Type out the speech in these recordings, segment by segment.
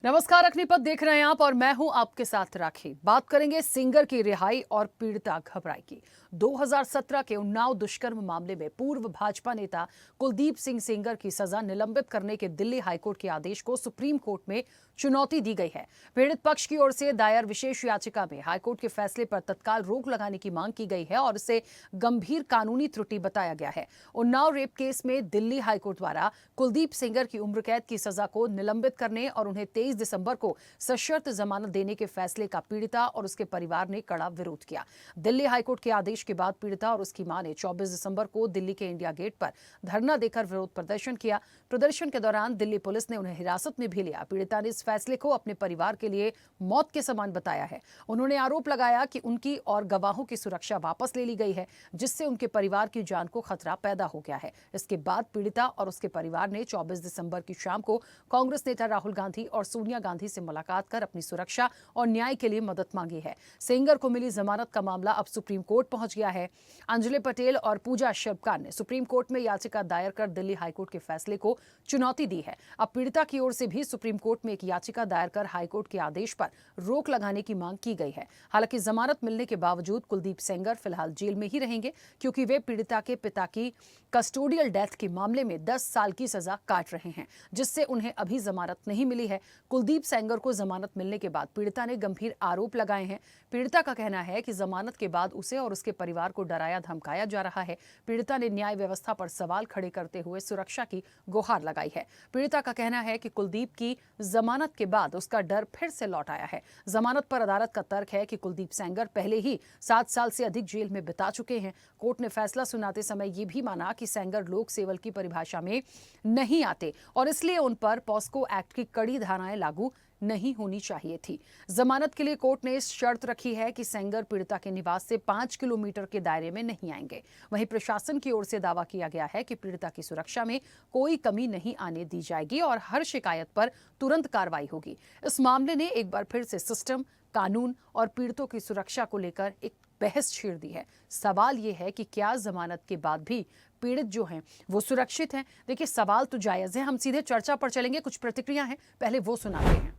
नमस्कार, अग्निपथ देख रहे हैं आप और मैं हूं आपके साथ राखी। बात करेंगे सिंगर की रिहाई और पीड़िता घबराई की। 2017 के उन्नाव दुष्कर्म मामले में पूर्व भाजपा नेता कुलदीप सिंह सेंगर की सजा निलंबित करने के दिल्ली हाईकोर्ट के आदेश को सुप्रीम कोर्ट में चुनौती दी गई है। पीड़ित पक्ष की ओर से दायर विशेष याचिका में हाईकोर्ट के फैसले पर तत्काल रोक लगाने की मांग की गई है और इसे गंभीर कानूनी त्रुटि बताया गया है। उन्नाव रेप केस में दिल्ली हाईकोर्ट द्वारा कुलदीप सेंगर की उम्र कैद की सजा को निलंबित करने और उन्हें 23 दिसंबर को सशर्त जमानत देने के फैसले का पीड़िता और उसके परिवार ने कड़ा विरोध किया। दिल्ली हाईकोर्ट के आदेश के बाद पीड़िता और उसकी मां ने 24 दिसंबर को दिल्ली के इंडिया गेट पर धरना देकर विरोध प्रदर्शन किया। प्रदर्शन के दौरान दिल्ली पुलिस ने उन्हें हिरासत में भी लिया। पीड़िता ने इस फैसले को अपने परिवार के लिए मौत के समान बताया है। उन्होंने आरोप लगाया कि उनकी और गवाहों की सुरक्षा वापस ले ली गई है, जिससे उनके परिवार की जान को खतरा पैदा हो गया है। इसके बाद पीड़िता और उसके परिवार ने 24 दिसंबर की शाम को कांग्रेस नेता राहुल गांधी और सोनिया गांधी से मुलाकात कर अपनी सुरक्षा और न्याय के लिए मदद मांगी है। सेंगर को मिली जमानत का मामला अब सुप्रीम कोर्ट पहुंच गया है। अंजलि पटेल और पूजा शिवकार ने सुप्रीम कोर्ट में याचिका दायर कर दिल्ली हाईकोर्ट के फैसले को चुनौती दी है। अब पीड़िता की ओर से भी सुप्रीम कोर्ट में एक याचिका दायर कर हाईकोर्ट के आदेश पर रोक लगाने की मांग की गई है। हालांकि जमानत मिलने के बावजूद कुलदीप सेंगर फिलहाल जेल में ही रहेंगे, क्योंकि वे पीड़िता के पिता की कस्टोडियल डेथ के मामले में 10 साल की सजा काट रहे हैं, जिससे उन्हें अभी जमानत नहीं मिली है। कुलदीप सेंगर को जमानत मिलने के बाद पीड़िता ने गंभीर आरोप लगाए हैं। पीड़िता का कहना है कि जमानत के बाद उसे और उसके परिवार को डराया धमकाया जा रहा है। पीड़िता ने न्याय व्यवस्था पर सवाल खड़े करते हुए सुरक्षा की गुहार लगाई है। पीड़िता का कहना है कि कुलदीप की जमानत के बाद उसका डर फिर से लौट आया है। जमानत पर अदालत का तर्क है कि कुलदीप सेंगर पहले ही 7 साल से अधिक जेल में बिता चुके हैं। कोर्ट ने फैसला सुनाते समय यह भी माना कि सेंगर लोक सेवल की परिभाषा में नहीं आते और इसलिए उन पर पॉस्को एक्ट की कड़ी धाराएं लागू नहीं होनी चाहिए थी। जमानत के लिए कोर्ट ने शर्त रखी है कि सेंगर पीड़िता के निवास से 5 किलोमीटर के दायरे में नहीं आएंगे। वहीं प्रशासन की ओर से दावा किया गया है कि पीड़िता की सुरक्षा में कोई कमी नहीं आने दी जाएगी और हर शिकायत पर तुरंत कार्रवाई होगी। इस मामले ने एक बार फिर से सिस्टम, कानून और पीड़ितों की सुरक्षा को लेकर एक बहस छेड़ दी है। सवाल यह है कि क्या जमानत के बाद भी पीड़ित जो हैं वो सुरक्षित हैं? देखिए, सवाल तो जायज है। हम सीधे चर्चा पर चलेंगे। कुछ प्रतिक्रिया हैं, पहले वो सुनाते हैं।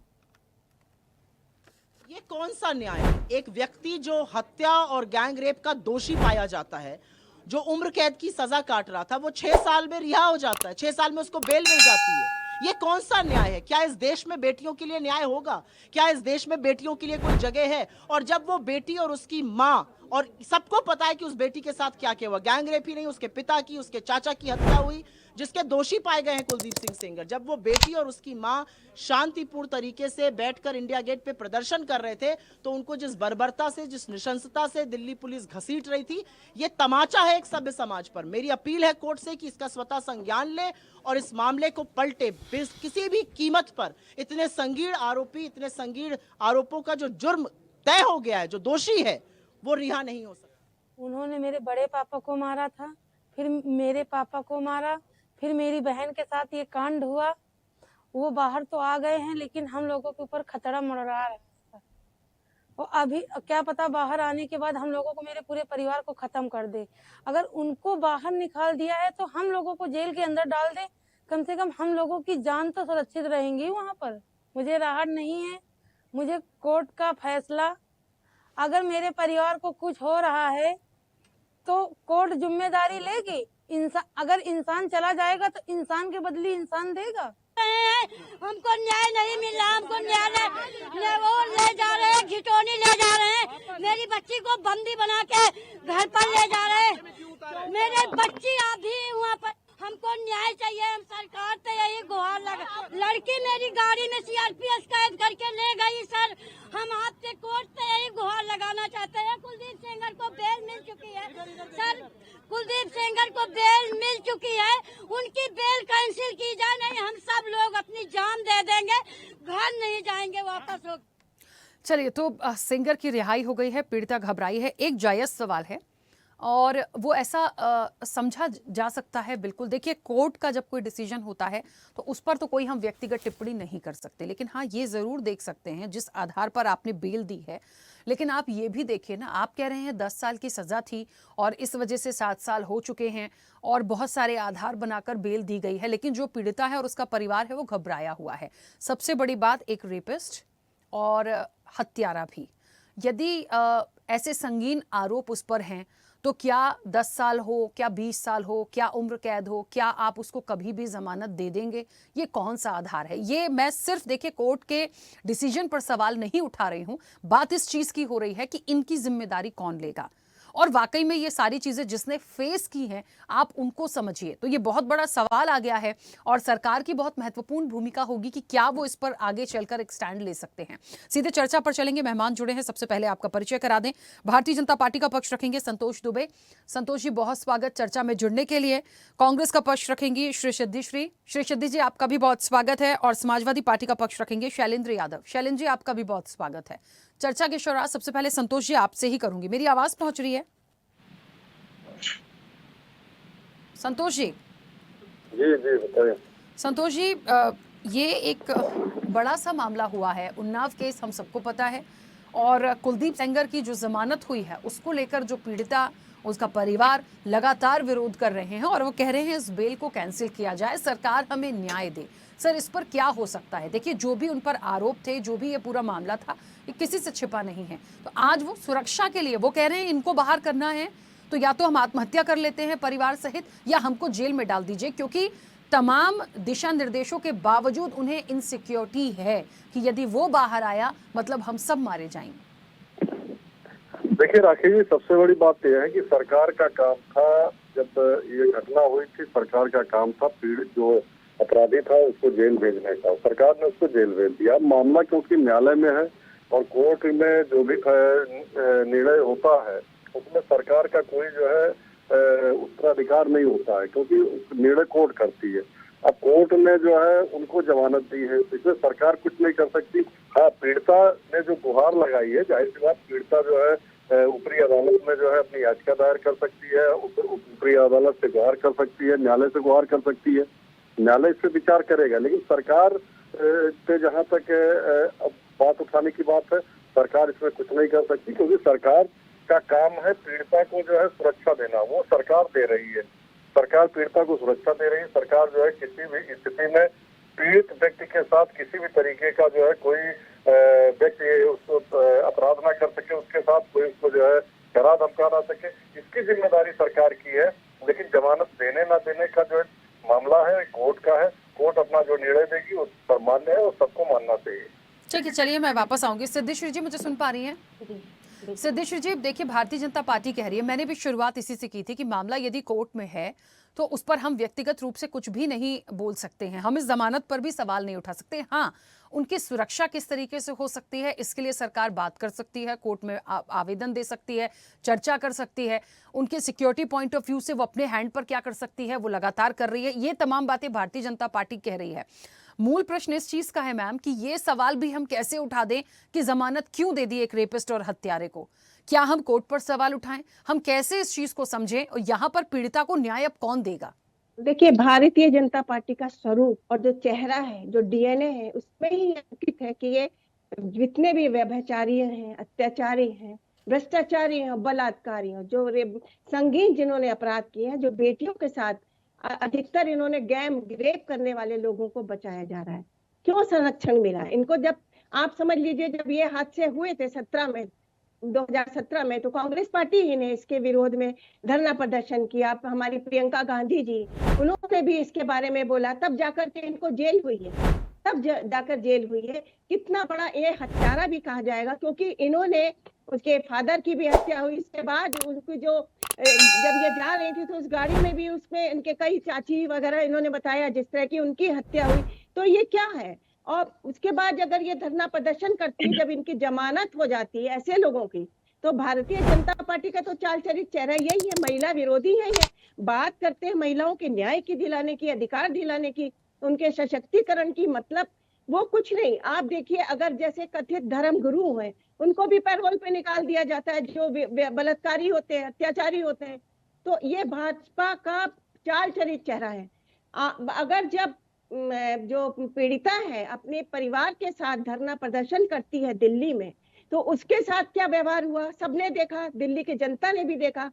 ये कौन सा न्याय है? एक व्यक्ति जो हत्या और गैंग रेप का दोषी पाया जाता है, जो उम्र कैद की सजा काट रहा था, वो 6 साल में रिहा हो जाता है, 6 साल में उसको बेल मिल जाती है। ये कौन सा न्याय है? क्या इस देश में बेटियों के लिए न्याय होगा? क्या इस देश में बेटियों के लिए कोई जगह है? और जब वो बेटी और उसकी माँ, और सबको पता है कि उस बेटी के साथ क्या क्या हुआ, गैंग रेप ही नहीं, उसके पिता की, उसके चाचा की हत्या हुई, जिसके दोषी पाए गए हैं कुलदीप सिंह सेंगर। जब वो बेटी और उसकी माँ शांतिपूर्ण तरीके से बैठकर इंडिया गेट पे प्रदर्शन कर रहे थे, तो उनको जिस बर्बरता से, जिस नृशंसता से दिल्ली पुलिस घसीट रही थी, ये तमाचा है एक सभ्य समाज पर। मेरी अपील है कोर्ट से कि इसका स्वतः संज्ञान ले और इस मामले को पलटे। किसी भी कीमत पर इतने संगीन आरोपी, इतने संगीन आरोपों का जो जुर्म तय हो गया है, जो दोषी है, वो रिहा नहीं हो सकता। उन्होंने मेरे बड़े पापा को मारा था, फिर मेरे पापा को मारा, फिर मेरी बहन के साथ ये कांड हुआ। वो बाहर तो आ गए हैं, लेकिन हम लोगों के ऊपर खतरा मंडरा रहा है। और अभी क्या पता बाहर आने के बाद हम लोगों को, मेरे पूरे परिवार को खत्म कर दे। अगर उनको बाहर निकाल दिया है तो हम लोगों को जेल के अंदर डाल दे। कम से कम हम लोगों की जान तो सुरक्षित रहेंगी वहां पर। मुझे राहत नहीं है। मुझे कोर्ट का फैसला, अगर मेरे परिवार को कुछ हो रहा है तो कोर्ट जिम्मेदारी लेगी। अगर इंसान चला जाएगा तो इंसान के बदले इंसान देगा। हमको न्याय नहीं मिल रहा, हमको न्याय वो ले जा रहे हैं, घिटौनी ले जा रहे हैं, मेरी बच्ची को बंदी बना के घर पर ले जा रहे हैं। मेरे बच्ची अभी वहाँ पर, हमको न्याय चाहिए। हम सरकार से यही गुहार लगा। लड़की मेरी गाड़ी में सीआरपीएफ कैद करके ले गई। सर, हम आपसे कोर्ट से यही गुहार लगाना चाहते हैं। कुलदीप सेंगर को बेल मिल चुकी है। सर, कुलदीप सेंगर को बेल मिल चुकी है, उनकी बेल कैंसिल की जाए। नहीं, हम सब लोग अपनी जान दे देंगे, घर नहीं जाएंगे वापस हो। चलिए, तो सिंगर की रिहाई हो गई है, पीड़िता घबराई है। एक जायज सवाल है, और वो ऐसा समझा जा सकता है। बिल्कुल देखिए, कोर्ट का जब कोई डिसीजन होता है तो उस पर तो कोई हम व्यक्तिगत टिप्पणी नहीं कर सकते, लेकिन हाँ ये ज़रूर देख सकते हैं जिस आधार पर आपने बेल दी है। लेकिन आप ये भी देखिए ना, आप कह रहे हैं 10 साल की सज़ा थी और इस वजह से 7 साल हो चुके हैं और बहुत सारे आधार बनाकर बेल दी गई है, लेकिन जो पीड़िता है और उसका परिवार है वो घबराया हुआ है। सबसे बड़ी बात, एक रेपिस्ट और हत्यारा भी, यदि ऐसे संगीन आरोप उस पर हैं तो क्या 10 साल हो, क्या 20 साल हो, क्या उम्र कैद हो, क्या आप उसको कभी भी जमानत दे देंगे? ये कौन सा आधार है? ये मैं सिर्फ देखिए कोर्ट के डिसीजन पर सवाल नहीं उठा रही हूं, बात इस चीज की हो रही है कि इनकी जिम्मेदारी कौन लेगा। और वाकई में ये सारी चीजें जिसने फेस की हैं, आप उनको समझिए। तो ये बहुत बड़ा सवाल आ गया है और सरकार की बहुत महत्वपूर्ण भूमिका होगी कि क्या वो इस पर आगे चलकर एक स्टैंड ले सकते हैं। सीधे चर्चा पर चलेंगे, मेहमान जुड़े हैं। सबसे पहले आपका परिचय करा दें। भारतीय जनता पार्टी का पक्ष रखेंगे संतोष दुबे। संतोष जी, बहुत स्वागत चर्चा में जुड़ने के लिए। कांग्रेस का पक्ष रखेंगी श्री सिद्धि जी, आपका भी बहुत स्वागत है। और समाजवादी पार्टी का पक्ष रखेंगे शैलेंद्र यादव। शैलेंद्र जी, आपका भी बहुत स्वागत है। चर्चा की शुरुआत सबसे पहले संतोष जी आपसे ही करूंगी। मेरी आवाज पहुंच रही है संतोष जी? जी जी बताइए। संतोष जी, ये एक बड़ा सा मामला हुआ है, उन्नाव केस हम सबको पता है, और कुलदीप सेंगर की जो जमानत हुई है उसको लेकर जो पीड़िता, उसका परिवार लगातार विरोध कर रहे हैं और वो कह रहे हैं इस बेल को कैंसिल किया जाए, सरकार हमें न्याय दे। सर, इस पर क्या हो सकता है? देखिए, जो भी उन पर आरोप थे, जो भी ये पूरा मामला था, ये किसी से छिपा नहीं है। तो आज वो सुरक्षा के लिए वो कह रहे हैं इनको बाहर करना है तो या तो हम आत्महत्या कर लेते हैं परिवार सहित, या हमको जेल में डाल दीजिए, क्योंकि तमाम दिशा निर्देशों के बावजूद उन्हें इनसिक्योरिटी है कि यदि वो बाहर आया मतलब हम सब मारे जाएंगे। देखिए राखी जी, सबसे बड़ी बात यह है कि सरकार का काम था, जब ये घटना हुई थी, सरकार का काम था पीड़ित जो अपराधी था उसको जेल भेजने का। सरकार ने उसको जेल भेज दिया। मामला क्योंकि न्यायालय में है और कोर्ट में जो भी निर्णय होता है उसमें सरकार का कोई जो है उत्तराधिकार नहीं होता है, क्योंकि निर्णय कोर्ट करती है। अब कोर्ट ने जो है उनको जमानत दी है, इसमें सरकार कुछ नहीं कर सकती। हाँ, पीड़िता ने जो गुहार लगाई है, जाहिर सी बात, पीड़िता जो है ऊपरी अदालत में जो है अपनी याचिका दायर कर सकती है, ऊपरी अदालत से गुहार कर सकती है, न्यायालय से गुहार कर सकती है, न्यायालय इस पे विचार करेगा। लेकिन सरकार पे जहाँ तक अब बात उठाने की बात है, सरकार इसमें कुछ नहीं कर सकती, क्योंकि सरकार का काम है पीड़िता को जो है सुरक्षा देना, वो सरकार दे रही है। सरकार पीड़िता को सुरक्षा दे रही है। सरकार जो है किसी भी स्थिति में पीड़ित व्यक्ति के साथ किसी भी तरीके का जो है कोई व्यक्ति उसको अपराध ना कर सके, उसके साथ कोई उसको जो है डरा धमका ना सके, इसकी जिम्मेदारी सरकार की है। लेकिन जमानत देने ना देने का जो मामला है कोर्ट का है। कोर्ट अपना जो निर्णय देगी उस पर मान्य है और सबको मानना चाहिए। ठीक है, चलिए मैं वापस आऊंगी। सिद्धेश्वर जी, मुझे सुन पा रही हैं? सिद्धेश्वर जी, देखिए, भारतीय जनता पार्टी कह रही है, मैंने भी शुरुआत इसी से की थी, कि मामला यदि कोर्ट में है तो उस पर हम व्यक्तिगत रूप से कुछ भी नहीं बोल सकते हैं, हम इस जमानत पर भी सवाल नहीं उठा सकते। हाँ, उनकी सुरक्षा किस तरीके से हो सकती है इसके लिए सरकार बात कर सकती है, कोर्ट में आवेदन दे सकती है, चर्चा कर सकती है। उनके सिक्योरिटी पॉइंट ऑफ व्यू से वो अपने हैंड पर क्या कर सकती है वो लगातार कर रही है। ये तमाम बातें भारतीय जनता पार्टी कह रही है। मूल प्रश्न इस चीज का है मैम कि ये सवाल भी हम कैसे उठा दें कि जमानत क्यों दे दी एक रेपिस्ट और हत्यारे को? क्या हम कोर्ट पर सवाल उठाएं? हम कैसे इस चीज को समझें? और यहाँ पर पीड़िता को न्याय अब कौन देगा? देखिए, भारतीय जनता पार्टी का स्वरूप और जो चेहरा है, जो डीएनए है, उसमें ही अंकित है कि ये जितने भी व्यभिचारी हैं, अत्याचारी हैं, भ्रष्टाचारी हैं, बलात्कारी हैं, जो संगीन जिन्होंने अपराध किए हैं, जो बेटियों के साथ अधिकतर इन्होंने गैंग रेप करने वाले लोगों को बचाया जा रहा है। क्यों संरक्षण मिला इनको? जब आप समझ लीजिए, जब ये हादसे हुए थे 2017 में, तो कांग्रेस पार्टी ही ने इसके विरोध में धरना प्रदर्शन किया। हमारी प्रियंका गांधी जी, उन्होंने भी इसके बारे में बोला, तब जाकर के इनको जेल हुई है, तब जाकर जेल हुई है। कितना बड़ा ये हत्यारा भी कहा जाएगा, क्योंकि इन्होंने, उसके फादर की भी हत्या हुई। इसके बाद उनको जो जब ये जा रही थी तो उस गाड़ी में भी उसमें इनके कई चाची वगैरह इन्होंने बताया जिस तरह की उनकी हत्या हुई। तो ये क्या है? और उसके बाद अगर ये धरना प्रदर्शन करती है, जब इनकी जमानत हो जाती है ऐसे लोगों की, तो भारतीय जनता पार्टी का तो चाल चरित चेहरा यही है, महिला विरोधी है। ये बात करते हैं महिलाओं के न्याय की दिलाने की, अधिकार दिलाने की, उनके सशक्तिकरण की। मतलब वो कुछ नहीं। आप देखिए, अगर जैसे कथित धर्म गुरु हैं, उनको भी पैरोल पे निकाल दिया जाता है, जो बलात्कारी होते हैं, अत्याचारी होते हैं। तो ये भाजपा का चाल चलित चेहरा है। अगर जब जो पीड़िता है अपने परिवार के साथ धरना प्रदर्शन करती है दिल्ली में, तो उसके साथ क्या व्यवहार हुआ सबने देखा, दिल्ली की जनता ने भी देखा।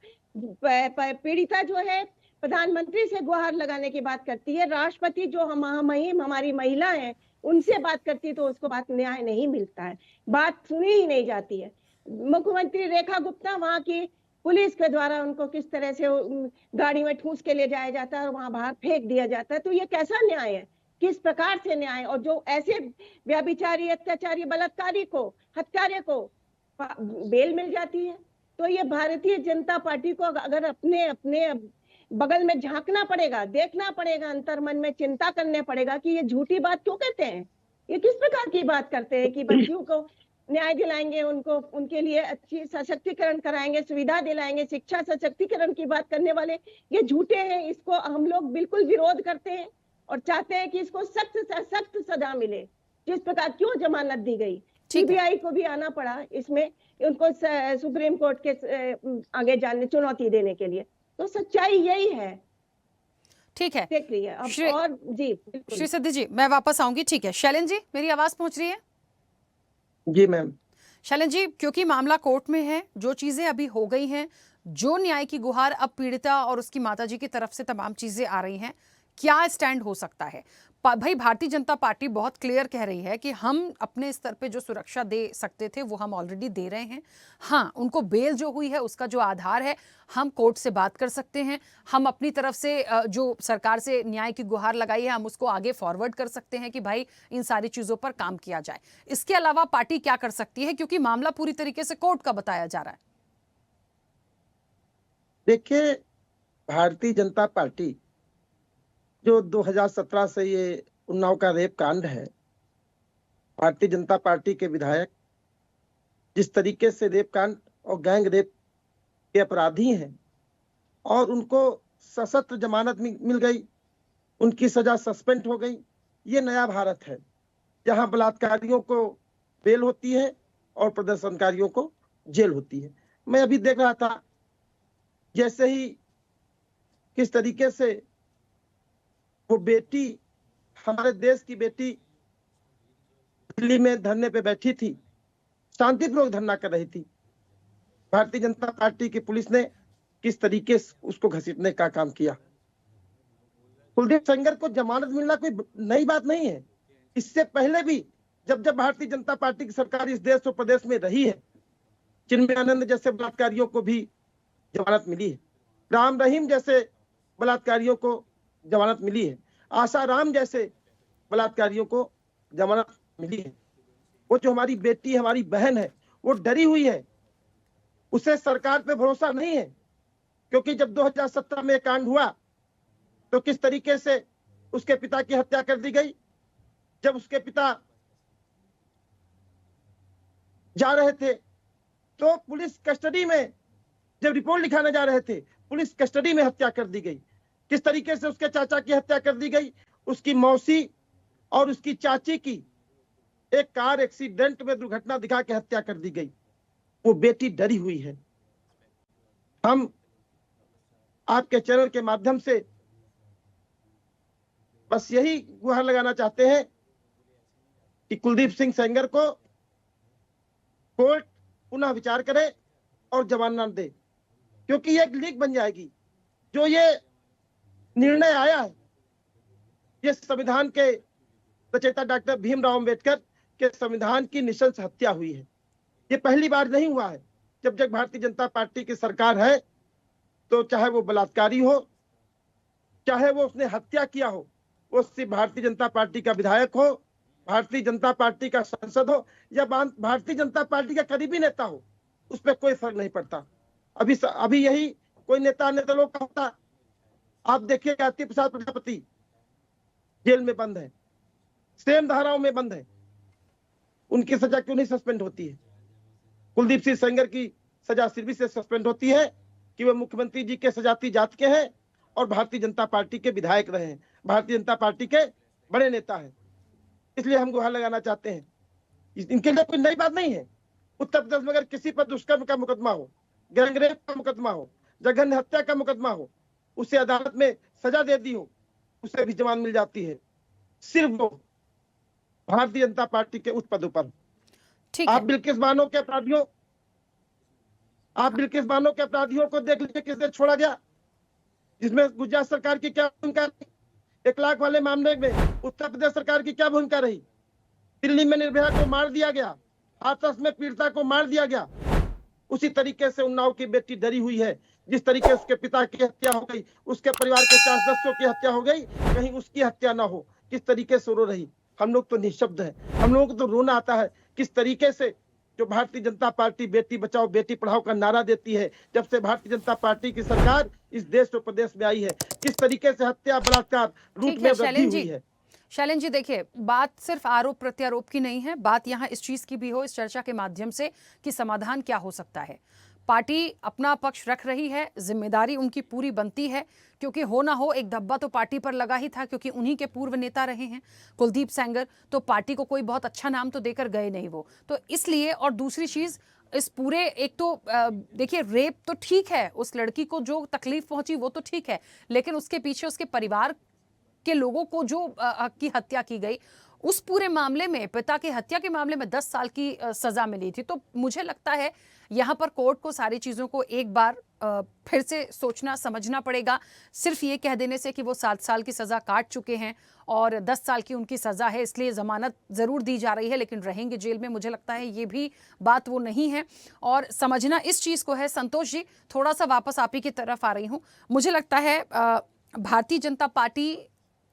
पीड़िता जो है प्रधानमंत्री से गुहार लगाने की बात करती है, राष्ट्रपति जो हमारी महिला है उनसे बात करती है, तो उसको बात न्याय नहीं मिलता है, बात सुनी ही नहीं जाती है। मुख्यमंत्री रेखा गुप्ता, वहां की पुलिस के द्वारा उनको किस तरह से गाड़ी में ठूस के ले जाया जाता है और वहां बाहर फेंक दिया जाता है, तो ये कैसा न्याय है? किस प्रकार से न्याय? और जो ऐसे व्यभिचारी, अत्याचारी, बलात्कारी को, हत्यारे को बेल मिल जाती है। तो ये भारतीय जनता पार्टी को अगर अपने अपने बगल में झांकना पड़ेगा, देखना पड़ेगा, अंतर्मन में चिंता करने पड़ेगा कि ये झूठी बात क्यों कहते हैं, ये किस प्रकार की बात करते हैं कि बच्चियों को न्याय दिलाएंगे, उनको उनके लिए अच्छी सशक्तिकरण कराएंगे, सुविधा दिलाएंगे, शिक्षा सशक्तिकरण की बात करने वाले ये झूठे हैं। इसको हम लोग बिल्कुल विरोध करते हैं और चाहते हैं कि इसको सख्त से सख्त सजा मिले। जिस प्रकार क्यों जमानत दी गई, सीबीआई को भी आना पड़ा इसमें, उनको सुप्रीम कोर्ट के आगे जाने चुनौती देने के लिए। तो सच्चाई यही है। ठीक है, देख रही है अब। और जी श्री सिद्धि जी, मैं वापस आऊंगी। ठीक है शैलेन जी, मेरी आवाज पहुंच रही है? जी मैम। शैलेन जी, क्योंकि मामला कोर्ट में है, जो चीजें अभी हो गई हैं, जो न्याय की गुहार अब पीड़िता और उसकी माताजी की तरफ से तमाम चीजें आ रही हैं, क्या स्टैंड हो सकता है? भाई भारतीय जनता पार्टी बहुत क्लियर कह रही है कि हम अपने स्तर पे जो सुरक्षा दे सकते थे वो हम ऑलरेडी दे रहे हैं। हाँ, उनको बेल जो हुई है उसका जो आधार है, हम कोर्ट से बात कर सकते हैं, हम अपनी तरफ से जो सरकार से न्याय की गुहार लगाई है हम उसको आगे फॉरवर्ड कर सकते हैं कि भाई इन सारी चीजों पर काम किया जाए। इसके अलावा पार्टी क्या कर सकती है, क्योंकि मामला पूरी तरीके से कोर्ट का बताया जा रहा है? देखिए, भारतीय जनता पार्टी जो 2017 से ये उन्नाव का रेप कांड है, भारतीय जनता पार्टी के विधायक जिस तरीके से रेप कांड और गैंग रेप के अपराधी हैं और उनको सशस्त्र जमानत मिल गई, उनकी सजा सस्पेंड हो गई। ये नया भारत है जहां बलात्कारियों को बेल होती है और प्रदर्शनकारियों को जेल होती है। मैं अभी देख रहा था जैसे ही किस तरीके से वो बेटी, हमारे देश की बेटी दिल्ली में धरने पे बैठी थी, शांतिपूर्वक धरना कर रही थी, भारतीय जनता पार्टी की पुलिस ने किस तरीके से उसको घसीटने का काम किया। कुलदीप सेंगर को जमानत मिलना कोई नई बात नहीं है। इससे पहले भी जब भारतीय जनता पार्टी की सरकार इस देश और प्रदेश में रही है, चिन्मयानंद जैसे बलात्कारियों को भी जमानत मिली है, राम रहीम जैसे बलात्कारियों को जमानत मिली है, आसाराम जैसे बलात्कारियों को जमानत मिली है। वो जो हमारी बेटी, हमारी बहन है, वो डरी हुई है, उसे सरकार पे भरोसा नहीं है। क्योंकि जब 2017 में कांड हुआ तो किस तरीके से उसके पिता की हत्या कर दी गई। जब उसके पिता जा रहे थे तो पुलिस कस्टडी में, जब रिपोर्ट लिखाने जा रहे थे, पुलिस कस्टडी में हत्या कर दी गई। किस तरीके से उसके चाचा की हत्या कर दी गई, उसकी मौसी और उसकी चाची की एक कार एक्सीडेंट में दुर्घटना दिखा के हत्या कर दी गई। वो बेटी डरी हुई है। हम आपके चैनल के माध्यम से बस यही गुहार लगाना चाहते हैं कि कुलदीप सिंह सेंगर को कोर्ट पुनः विचार करे और जमानत दे, क्योंकि ये एक लीक बन जाएगी। जो ये निर्णय आया है, ये संविधान के रचयिता डॉक्टर भीमराव अंबेडकर के संविधान की नृशंस हत्या हुई है। ये पहली बार नहीं हुआ है। जब भारतीय जनता पार्टी की सरकार है तो चाहे वो बलात्कारी हो, चाहे वो उसने हत्या किया हो, वो सिर्फ भारतीय जनता पार्टी का विधायक हो, भारतीय जनता पार्टी का सांसद हो या भारतीय जनता पार्टी का करीबी नेता हो, उस पर कोई फर्क नहीं पड़ता। अभी यही कोई नेता लोग का होता, आप देखिए गायत्री प्रसाद प्रजापति जेल में बंद है, सेम धाराओं में बंद है, उनकी सजा क्यों नहीं सस्पेंड होती है? कुलदीप सिंह सेंगर की सजा सिर्फ से सस्पेंड होती है कि वे मुख्यमंत्री जी के सजाती जात के हैं और भारतीय जनता पार्टी के विधायक रहे हैं, भारतीय जनता पार्टी के बड़े नेता हैं। इसलिए हम गुहार लगाना चाहते हैं। इनके लिए कोई नई बात नहीं है। उत्तर प्रदेश में अगर किसी पर दुष्कर्म का मुकदमा हो, गैंगरेप का मुकदमा हो, जघन्य हत्या का मुकदमा हो, उसे अदालत में सजा दे दी हो, उसे भी जमानत मिल जाती है, सिर्फ वो भारतीय जनता पार्टी के उच्च पदों पर। ठीक आप है। बिल्किस बानो के अपराधियों को देख लीजिए, किसने छोड़ा गया, जिसमें गुजरात सरकार की क्या भूमिका रही, 1 लाख वाले मामले में उत्तर प्रदेश सरकार की क्या भूमिका रही, दिल्ली में निर्भया को मार दिया गया, हाथरस में पीड़िता को मार दिया गया। उसी तरीके से उन्नाव की बेटी डरी हुई है, जिस तरीके से उसके पिता की हत्या हो गई, उसके परिवार के 4 सदस्यों की हत्या हो गई, कहीं उसकी हत्या ना हो, किस तरीके से रो रही। हम लोग तो निःशब्द हैं, हम लोगों को तो रोना आता है किस तरीके से जो भारतीय जनता पार्टी बेटी बचाओ बेटी पढ़ाओ का नारा देती है, जब से भारतीय जनता पार्टी की सरकार इस देश और प्रदेश में आई है, किस तरीके से हत्या बलात्कार लूट ठीक में है वृद्धि शैलेंद्र हुई जी। है। शैलेंद्र जी देखिए, बात सिर्फ आरोप प्रत्यारोप की नहीं है, बात यहाँ इस चीज की भी हो इस चर्चा के माध्यम से कि समाधान क्या हो सकता है। पार्टी अपना पक्ष रख रही है, जिम्मेदारी उनकी पूरी बनती है, क्योंकि हो ना हो एक धब्बा तो पार्टी पर लगा ही था, क्योंकि उन्हीं के पूर्व नेता रहे हैं कुलदीप सेंगर, तो पार्टी को कोई बहुत अच्छा नाम तो देकर गए नहीं वो, तो इसलिए। और दूसरी चीज इस पूरे, एक तो देखिए रेप तो ठीक है, उस लड़की को जो तकलीफ पहुंची वो तो ठीक है, लेकिन उसके पीछे उसके परिवार के लोगों को जो की हत्या की गई, उस पूरे मामले में, पिता की हत्या के मामले में 10 साल की सजा मिली थी। तो मुझे लगता है यहाँ पर कोर्ट को सारी चीज़ों को एक बार फिर से सोचना समझना पड़ेगा। सिर्फ ये कह देने से कि वो 7 साल की सज़ा काट चुके हैं और 10 साल की उनकी सज़ा है, इसलिए ज़मानत ज़रूर दी जा रही है लेकिन रहेंगे जेल में, मुझे लगता है ये भी बात वो नहीं है। और समझना इस चीज़ को है। संतोष जी, थोड़ा सा वापस आप ही की तरफ आ रही हूँ। मुझे लगता है भारतीय जनता पार्टी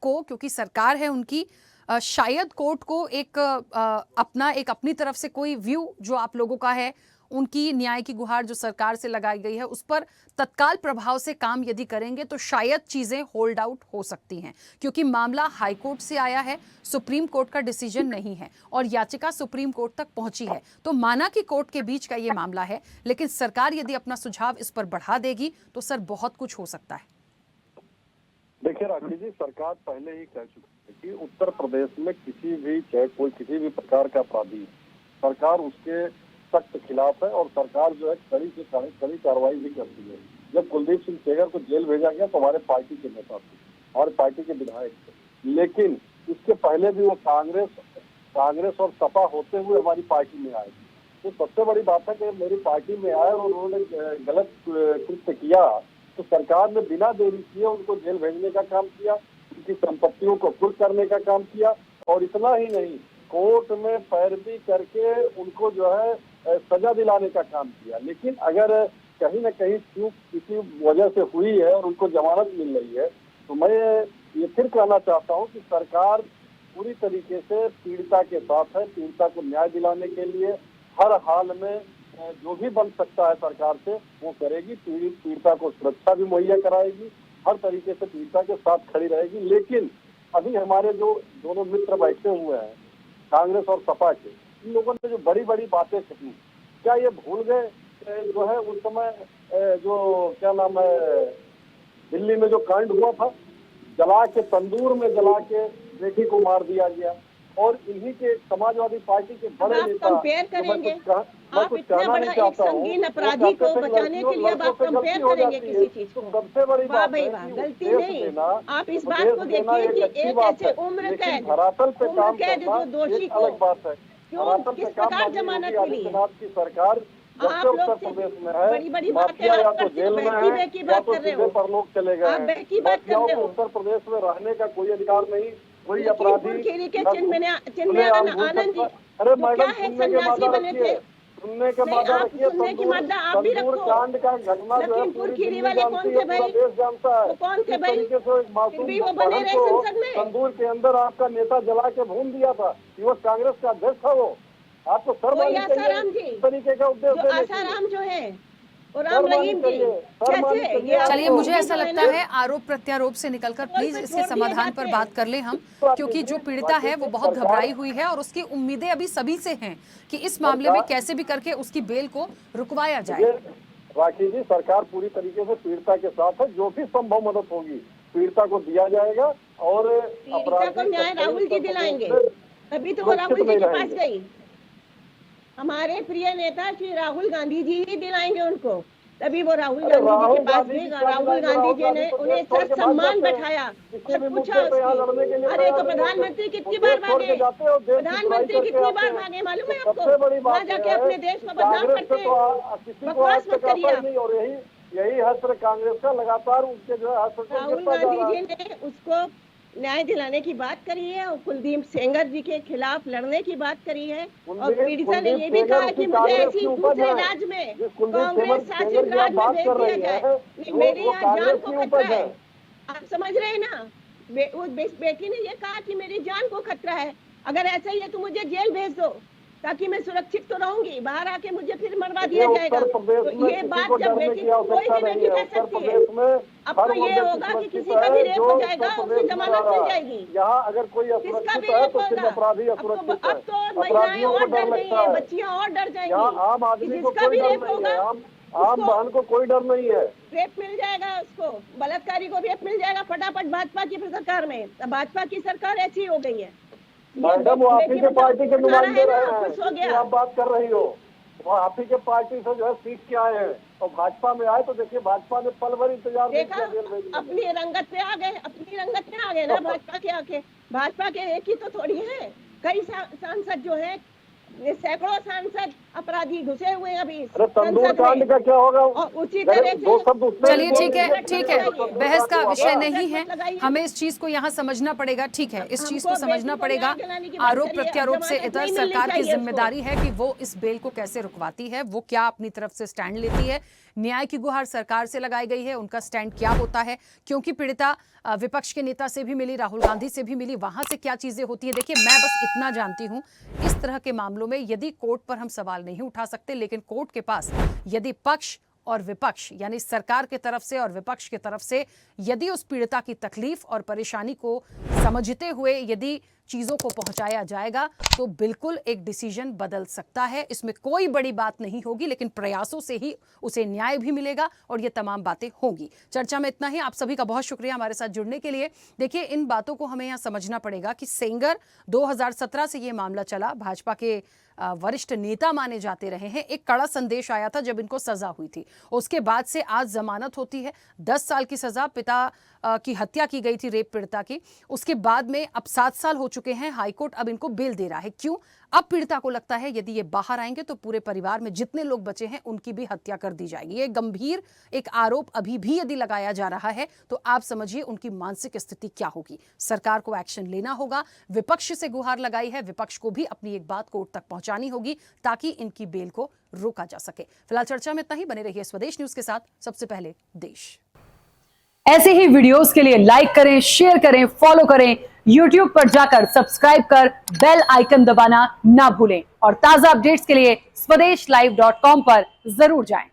को, क्योंकि सरकार है उनकी, शायद कोर्ट को एक अपनी तरफ से कोई व्यू जो आप लोगों का है, उनकी न्याय की गुहार जो सरकार से लगाई गई है, उस पर तत्काल प्रभाव से काम यदि करेंगे तो शायद चीजें होल्ड आउट हो सकती हैं, क्योंकि मामला हाई कोर्ट से आया है, सुप्रीम कोर्ट का डिसीजन नहीं है और याचिका सुप्रीम कोर्ट तक पहुंची है। तो माना कि कोर्ट के बीच का ये मामला है, लेकिन सरकार यदि अपना सुझाव इस पर बढ़ा देगी तो सर बहुत कुछ हो सकता है। देखिए राखी जी, सरकार पहले ही कह चुकी है कि उत्तर प्रदेश में किसी भी, चाहे कोई किसी भी प्रकार का अपराधी, सरकार उसके सख्त खिलाफ है और सरकार जो है कड़ी से कड़ी कार्रवाई भी करती है। जब कुलदीप सिंह सेंगर को जेल भेजा गया तो हमारे पार्टी के नेता थे, हमारे पार्टी के विधायक थे, लेकिन इसके पहले भी वो कांग्रेस और सपा होते हुए हमारी पार्टी में आए। तो सबसे बड़ी बात है कि मेरी पार्टी में आए और उन्होंने गलत कृत्य किया तो सरकार ने बिना देरी किए उनको जेल भेजने का काम किया, उनकी संपत्तियों को कुर्क करने का काम किया, और इतना ही नहीं, कोर्ट में पैरवी करके उनको जो है सजा दिलाने का काम किया। लेकिन अगर कहीं न कहीं चूक किसी वजह से हुई है और उनको जमानत मिल रही है, तो मैं ये फिर कहना चाहता हूँ कि सरकार पूरी तरीके से पीड़िता के साथ है। पीड़िता को न्याय दिलाने के लिए हर हाल में जो भी बन सकता है सरकार से वो करेगी। पीड़िता को सुरक्षा भी मुहैया कराएगी, हर तरीके से पीड़िता के साथ खड़ी रहेगी। लेकिन अभी हमारे जो दोनों मित्र बैठे हुए हैं, कांग्रेस और सपा के, इन लोगों ने जो बड़ी बड़ी बातें कही, क्या ये भूल गए जो है उस समय जो क्या नाम है दिल्ली में जो कांड हुआ था, जला के तंदूर में जला के बेटी को मार दिया गया, और इन्हीं के समाजवादी पार्टी के बड़े नेता, कंपेयर करेंगे, मैं कुछ कहना नहीं चाहता हूँ, संगीन अपराधी को बचाने के लिए आप कंपेयर करेंगे किसी चीज को। सबसे बड़ी बात है वाह, गलती नहीं। आप इस बात को देखिए कि एक ऐसे उम्र कैद जो दोषी को अलग बात है, क्यों किस प्रकार जमानत मिली है। की सरकार आप लोग उत्तर प्रदेश में है, बड़ी बड़ी बातें या आप तो जेल में है की या बात तो कर रहे सीधे हो, परलोक चले गए आप हैं। बैकी बात कर रहे हो। उत्तर प्रदेश में रहने का कोई अधिकार नहीं, कोई लखीमपुर अपराधी खीरी के चिन्मय आनंद जी अरे तो मैडम, क्या है, सन्यासी बने थे। सुनने के नहीं, मादा आप रखिए। सुनने की मादा आप भी तंदूर रखो। कांड का घटना जो है लखीमपुर पूरी खीरी दुनिया वाले कौन जानती थे है, भाई? पूरा देश जानता है। वो कौन थे इस भाई? तरीके से एक मासूम फिर भी वो बने बहन रहे को संसद में। तंदूर के अंदर आपका नेता जला के भून दिया था। युवक कांग्रेस का अध्यक्ष था वो। आपको वही सर्वमान्य आसाराम जी, इस तरीके का उपदेश जो देने के लिए। आसाराम जो है और राम रहीम जी कैसे चलिए, मुझे ऐसा लगता है आरोप प्रत्यारोप से निकलकर प्लीज इसके समाधान पर बात कर ले हम, क्योंकि जो पीड़िता है वो बहुत घबराई हुई है और उसकी उम्मीदें अभी सभी से हैं कि इस मामले में कैसे भी करके उसकी बेल को रुकवाया जाए। राखी जी, सरकार पूरी तरीके से पीड़िता के साथ है, जो भी संभव मदद होगी पीड़िता को दिया जाएगा और पीड़िता को न्याय राहुल जी दिलाएंगे। तभी तो वो राहुल जी के पास गई। हमारे प्रिय नेता श्री राहुल गांधी जी ही दिलाएंगे उनको, तभी वो राहुल गांधी जी के पास गई। राहुल गांधी जी ने उन्हें सर सम्मान बैठाया और पूछा उसकी, अरे तो प्रधानमंत्री कितनी बार भागे, प्रधानमंत्री कितनी बार भागे मालूम है आपको? वहाँ जाके अपने देश को बदनाम करते हैं, बकवास मत करिए आप। यही हस्त्र कांग्रेस का लगातार उनके जो है राहुल गांधी जी ने उसको न्याय दिलाने की बात करी है और कुलदीप सेंगर जी के खिलाफ लड़ने की बात करी है। और पीड़िता ने ये भी कहा कि मुझे ऐसी दूसरे राज्य में कांग्रेस शासित राज्य में भेज दिया जाए, मेरी यहाँ जान को खतरा है। आप समझ रहे हैं ना? उस बेटी ने ये कहा कि मेरी जान को खतरा है, अगर ऐसा ही है तो मुझे जेल भेज दो ताकि मैं सुरक्षित तो रहूंगी, बाहर आके मुझे फिर मरवा दिया जाएगा। तो ये बात जब बेटी, कोई भी बेटी कह सकती है। अब तो ये होगा कि किसी का भी रेप हो जाएगा, उसे जमानत मिल जाएगी। यहाँ अगर कोई किसका भी रेप होगा, अब तो महिलाएं और डर गई है, बच्चियां और डर जाएंगी। आम आदमी को जिसका भी रेप होगा, आम बहन को कोई डर नहीं है, रेप मिल जाएगा उसको, बलात्कारी को रेप मिल जाएगा फटाफट भाजपा की सरकार में। भाजपा की सरकार ऐसी हो गई है। मैडम वो आप ही के पार्टी के नुमाइंदे रहे हैं, आप बात कर रही हो, वो आप ही के पार्टी से जो है सीट के आए हैं और भाजपा में आए तो देखिए भाजपा ने पल भर इंतजार देखा, अपनी रंगत पे आ गए, अपनी रंगत पे आ गए ना भाजपा के आके। भाजपा के एक ही तो थोड़ी है, कई सांसद जो है, सैकड़ों सांसद अपराधी घुसे हुए हैं अभी। तंदूर कांड का क्या होगा? उसी तरह से चलिए ठीक है, ठीक है, बहस का विषय नहीं है, हमें इस चीज को यहाँ समझना पड़ेगा। ठीक है, इस चीज को समझना पड़ेगा। आरोप प्रत्यारोप से इतर सरकार की जिम्मेदारी है कि वो इस बेल को कैसे रुकवाती है, वो क्या अपनी तरफ से स्टैंड लेती है। न्याय की गुहार सरकार से लगाई गई है, उनका स्टैंड क्या होता है, क्योंकि पीड़िता विपक्ष के नेता से भी मिली, राहुल गांधी से भी मिली, वहां से क्या चीजें होती है। देखिए, मैं बस इतना जानती हूं, इस तरह के मामलों में यदि कोर्ट पर हम सवाल नहीं उठा सकते, लेकिन कोर्ट के पास यदि पक्ष और विपक्ष यानी सरकार के तरफ से और विपक्ष के तरफ से यदि उस पीड़िता की तकलीफ और परेशानी को समझते हुए यदि चीजों को पहुंचाया जाएगा तो बिल्कुल एक डिसीजन बदल सकता है। इसमें कोई बड़ी बात नहीं होगी, लेकिन प्रयासों से ही उसे न्याय भी मिलेगा और ये तमाम बातें होंगी। चर्चा में इतना ही। आप सभी का बहुत शुक्रिया हमारे साथ जुड़ने के लिए। देखिए, इन बातों को हमें यहाँ समझना पड़ेगा कि सेंगर 2017 से ये मामला चला, भाजपा के वरिष्ठ नेता माने जाते रहे हैं। एक कड़ा संदेश आया था जब इनको सजा हुई थी, उसके बाद से आज जमानत होती है, 10 साल की सजा, पिता की हत्या की गई थी रेप पीड़िता की, उसके बाद में अब 7 साल हो चुके हैं, हाईकोर्ट अब इनको बेल दे रहा है। क्यों? अब पीड़िता को लगता है यदि ये बाहर आएंगे तो पूरे परिवार में जितने लोग बचे हैं उनकी भी हत्या कर दी जाएगी। ये गंभीर एक आरोप अभी भी यदि लगाया जा रहा है तो आप समझिए उनकी मानसिक स्थिति क्या होगी। सरकार को एक्शन लेना होगा, विपक्ष से गुहार लगाई है, विपक्ष को भी अपनी एक बात कोर्ट तक पहुंचानी होगी ताकि इनकी बेल को रोका जा सके। फिलहाल चर्चा में इतना ही। बने रहिए स्वदेश न्यूज के साथ, सबसे पहले देश। ऐसे ही वीडियोस के लिए लाइक करें, शेयर करें, फॉलो करें, YouTube पर जाकर सब्सक्राइब कर बेल आइकन दबाना ना भूलें और ताजा अपडेट्स के लिए swedeshlive.com पर जरूर जाएं।